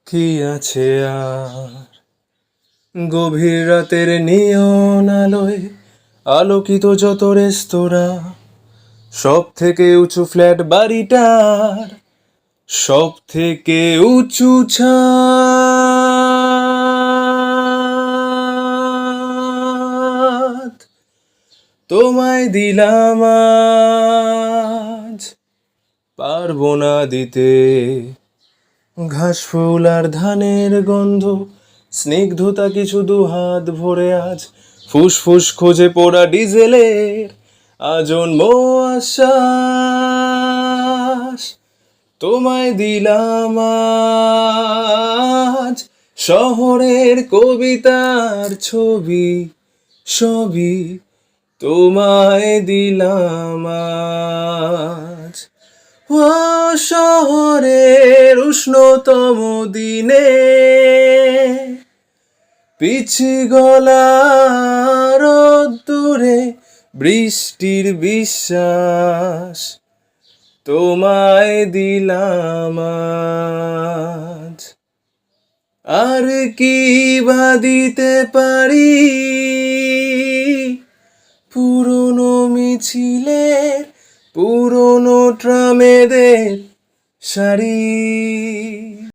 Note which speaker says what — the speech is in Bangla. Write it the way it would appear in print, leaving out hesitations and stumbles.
Speaker 1: কি আছে আর গভীর রাতের নিয়ন আলোয় আলোকিত যত রেস্তোরাঁ, সব থেকে উঁচু ফ্ল্যাট বাড়িটার সব থেকে উঁচু ছাদ তোমায় দিলাম আজ, পারবো না দিতে ঘাস ফুল আর ধানের গন্ধ, স্নিগ্ধতা কিছু দুহাত ভরে আজ ফুসফুস খোঁজে পোড়া ডিজেলের আজন্ম আশ্বাস। তোমায় দিলাম আজ শহরের কবিতার ছবি, সবই তোমায় দিলাম আজ। ও শহরের উষ্ণতম দিনে পিছি গলা রোদ্দুরে বৃষ্টির বিশ্বাস, তোমায় দিলাম আজ। আর কি বা দিতে পারি পুরনো মিছিলের, পুরনো ট্রামেদের সারি।